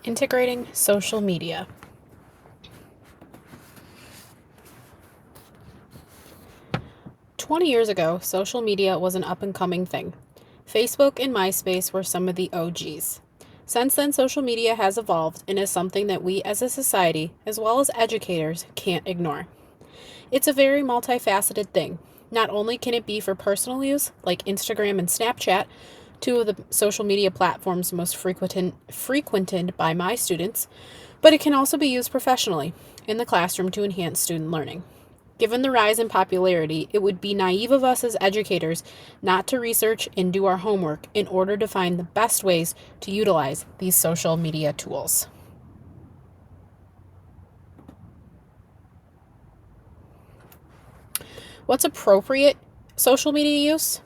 Integrating social media. "20 years ago, social media was an up-and-coming thing. Facebook and MySpace were some of the OGs. Since then, social media has evolved and is something that we as a society, as well as educators, can't ignore. It's a very multifaceted thing. Not only can it be for personal use, like Instagram and Snapchat, two of the social media platforms most frequented by my students, but it can also be used professionally in the classroom to enhance student learning. Given the rise in popularity, it would be naive of us as educators not to research and do our homework in order to find the best ways to utilize these social media tools. What's appropriate social media use?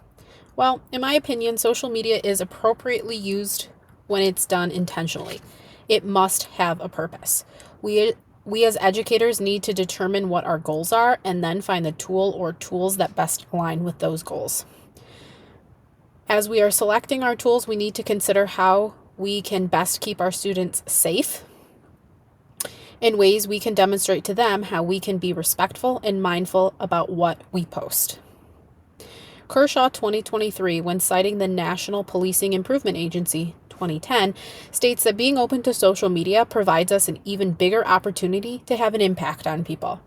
Well, in my opinion, social media is appropriately used when it's done intentionally. It must have a purpose. We as educators need to determine what our goals are and then find the tool or tools that best align with those goals. As we are selecting our tools, we need to consider how we can best keep our students safe in ways we can demonstrate to them how we can be respectful and mindful about what we post. Kershaw 2023, when citing the National Policing Improvement Agency 2010, states that being open to social media provides us an even bigger opportunity to have an impact on people.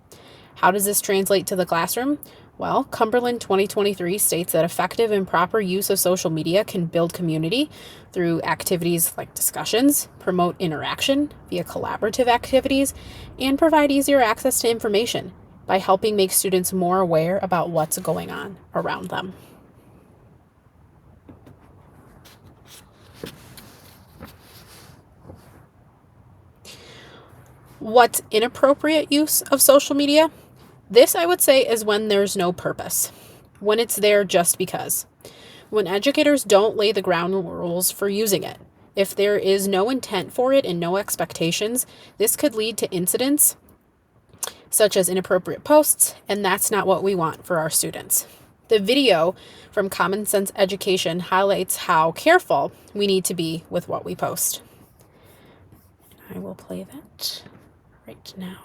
How does this translate to the classroom? Well, Cumberland 2023 states that effective and proper use of social media can build community through activities like discussions, promote interaction via collaborative activities, and provide easier access to information by helping make students more aware about what's going on around them. What's inappropriate use of social media? This, I would say, is when there's no purpose, when it's there just because, when educators don't lay the ground rules for using it. If there is no intent for it and no expectations, this could lead to incidents such as inappropriate posts, and that's not what we want for our students. The video from Common Sense Education highlights how careful we need to be with what we post. I will play that right now.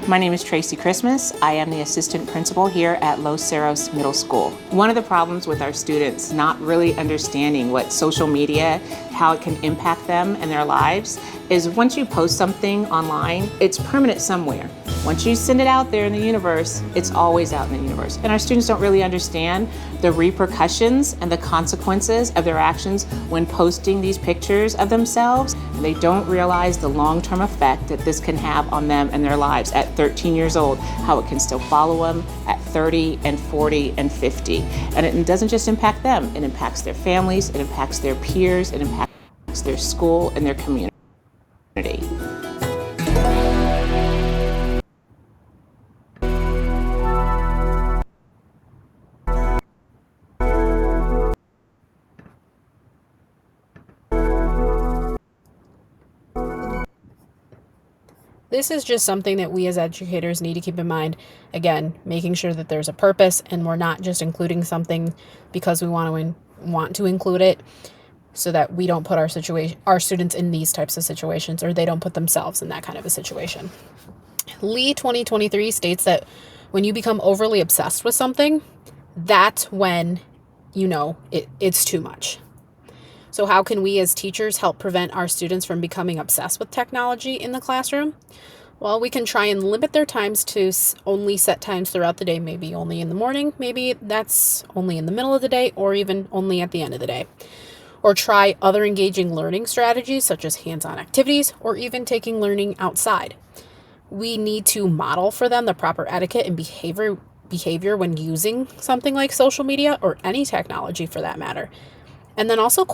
My name is Tracy Christmas. I am the assistant principal here at Los Cerros Middle School. One of the problems with our students not really understanding what social media, how it can impact them and their lives, is once you post something online, it's permanent somewhere. Once you send it out there in the universe, it's always out in the universe. And our students don't really understand the repercussions and the consequences of their actions when posting these pictures of themselves. And they don't realize the long-term effect that this can have on them and their lives at 13 years old, how it can still follow them at 30 and 40 and 50. And it doesn't just impact them, it impacts their families, it impacts their peers, it impacts their school and their community. This is just something that we as educators need to keep in mind. Again, making sure that there's a purpose and we're not just including something because we want to include it, so that we don't put our students in these types of situations, or they don't put themselves in that kind of a situation. Lee 2023 states that when you become overly obsessed with something, that's when you know it's too much. So how can we as teachers help prevent our students from becoming obsessed with technology in the classroom? Well, we can try and limit their times to only set times throughout the day, maybe only in the morning, maybe that's only in the middle of the day, or even only at the end of the day. Or try other engaging learning strategies such as hands-on activities, or even taking learning outside. We need to model for them the proper etiquette and behavior when using something like social media or any technology for that matter. And then also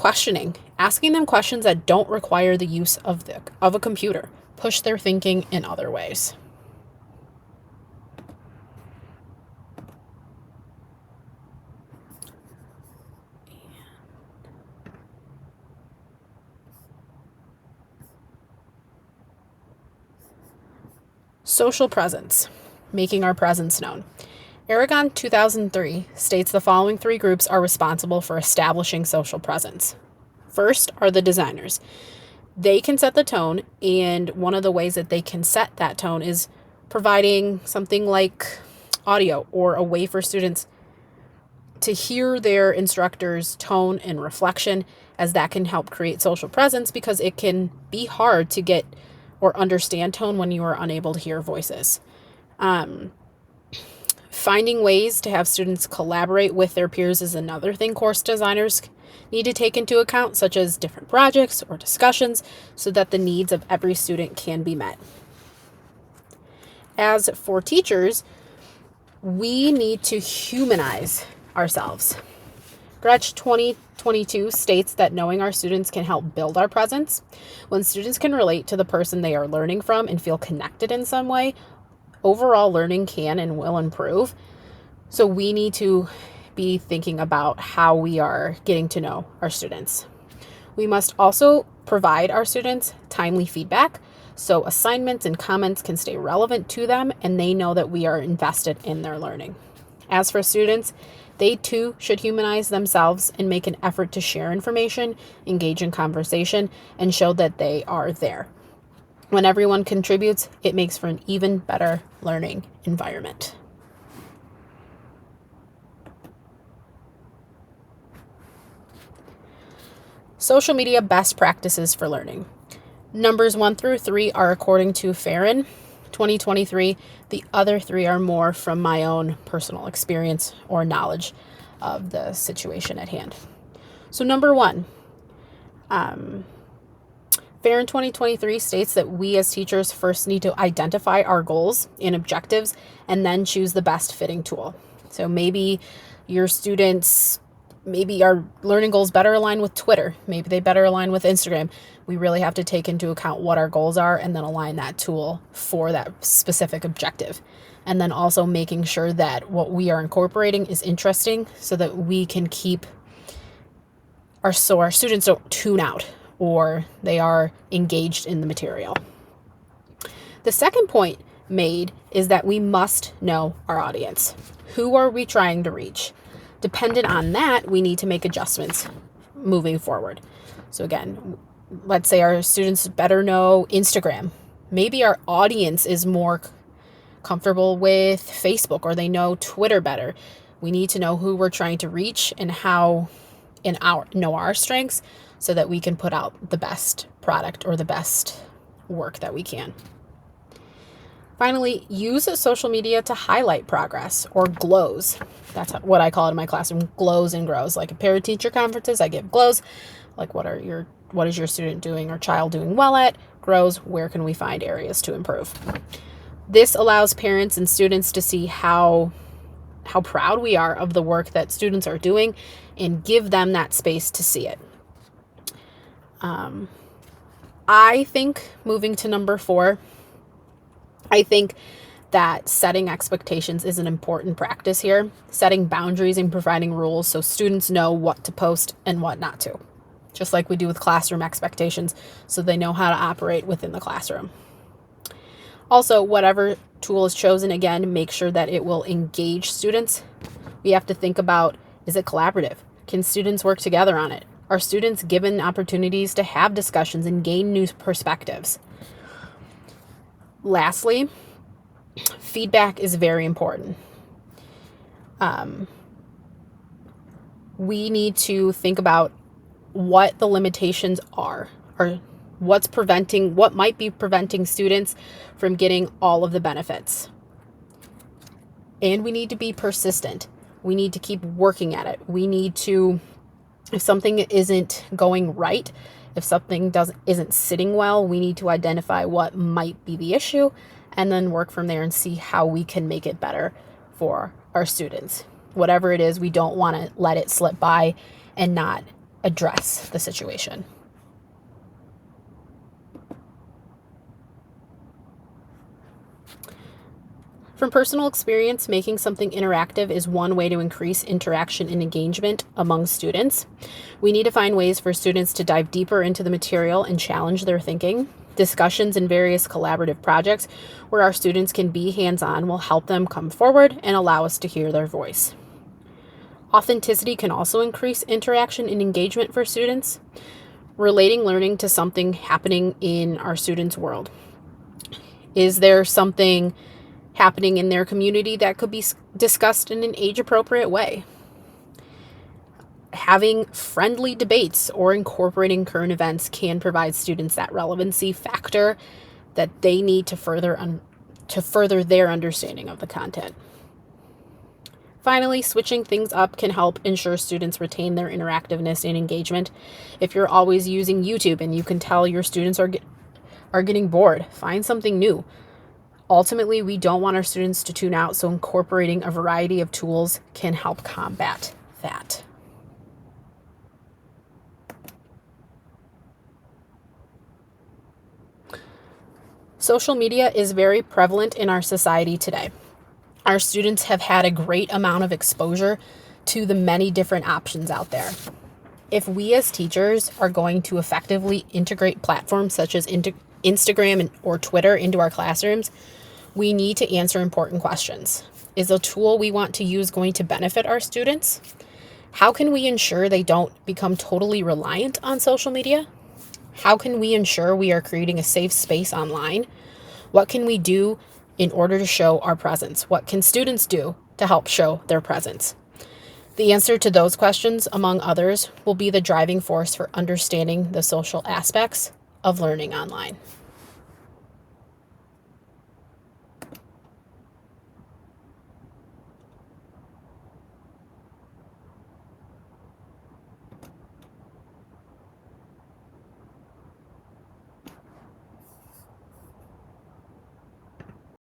asking them questions that don't require the use of a computer, push their thinking in other ways. Social presence, making our presence known. Aragon 2003 states the following three groups are responsible for establishing social presence. First are the designers. They can set the tone, and one of the ways that they can set that tone is providing something like audio or a way for students to hear their instructor's tone and reflection, as that can help create social presence, because it can be hard to get or understand tone when you are unable to hear voices. Finding ways to have students collaborate with their peers is another thing course designers need to take into account, such as different projects or discussions, so that the needs of every student can be met. As for teachers, we need to humanize ourselves. Gretsch 2022 states that knowing our students can help build our presence. When students can relate to the person they are learning from and feel connected in some way, overall learning can and will improve. So we need to be thinking about how we are getting to know our students. We must also provide our students timely feedback, so assignments and comments can stay relevant to them and they know that we are invested in their learning. As for students, they too should humanize themselves and make an effort to share information, engage in conversation, and show that they are there. When everyone contributes, it makes for an even better learning environment. Social media best practices for learning. Numbers 1 through 3 are according to Farron 2023. The other 3 are more from my own personal experience or knowledge of the situation at hand. So number 1, Farron 2023 states that we as teachers first need to identify our goals and objectives and then choose the best fitting tool. So maybe your students, maybe our learning goals better align with Twitter. Maybe they better align with Instagram. We really have to take into account what our goals are and then align that tool for that specific objective. And then also making sure that what we are incorporating is interesting so that we can keep our students don't tune out or they are engaged in the material. The second point made is that we must know our audience. Who are we trying to reach? Dependent on that, we need to make adjustments moving forward. So again, let's say our students better know Instagram. Maybe our audience is more comfortable with Facebook, or they know Twitter better. We need to know who we're trying to reach and how know our strengths so that we can put out the best product or the best work that we can. Finally, use social media to highlight progress, or glows. That's what I call it in my classroom, glows and grows. Like at parent-teacher conferences, I give glows, like what is your student doing or child doing well at? Grows, where can we find areas to improve? This allows parents and students to see how proud we are of the work that students are doing and give them that space to see it. I think moving to number 4, I think that setting expectations is an important practice here. Setting boundaries and providing rules so students know what to post and what not to. Just like we do with classroom expectations, so they know how to operate within the classroom. Also, whatever tool is chosen, again, make sure that it will engage students. We have to think about, is it collaborative? Can students work together on it? Are students given opportunities to have discussions and gain new perspectives? Lastly, feedback is very important. We need to think about what the limitations are, or what might be preventing students from getting all of the benefits. And we need to be persistent. We need to keep working at it. We need to, if something isn't going right, if something isn't sitting well, we need to identify what might be the issue and then work from there and see how we can make it better for our students. Whatever it is, we don't want to let it slip by and not address the situation. From personal experience, making something interactive is one way to increase interaction and engagement among students. We need to find ways for students to dive deeper into the material and challenge their thinking. Discussions in various collaborative projects where our students can be hands-on will help them come forward and allow us to hear their voice. Authenticity can also increase interaction and engagement for students, relating learning to something happening in our students' world. Is there something happening in their community that could be discussed in an age-appropriate way? Having friendly debates or incorporating current events can provide students that relevancy factor that they need to further their understanding of the content. Finally, switching things up can help ensure students retain their interactiveness and engagement. If you're always using YouTube and you can tell your students are getting bored, find something new. Ultimately, we don't want our students to tune out, so incorporating a variety of tools can help combat that. Social media is very prevalent in our society today. Our students have had a great amount of exposure to the many different options out there. If we as teachers are going to effectively integrate platforms such as Instagram or Twitter into our classrooms, we need to answer important questions. Is the tool we want to use going to benefit our students? How can we ensure they don't become totally reliant on social media? How can we ensure we are creating a safe space online? What can we do in order to show our presence? What can students do to help show their presence? The answer to those questions, among others, will be the driving force for understanding the social aspects of learning online.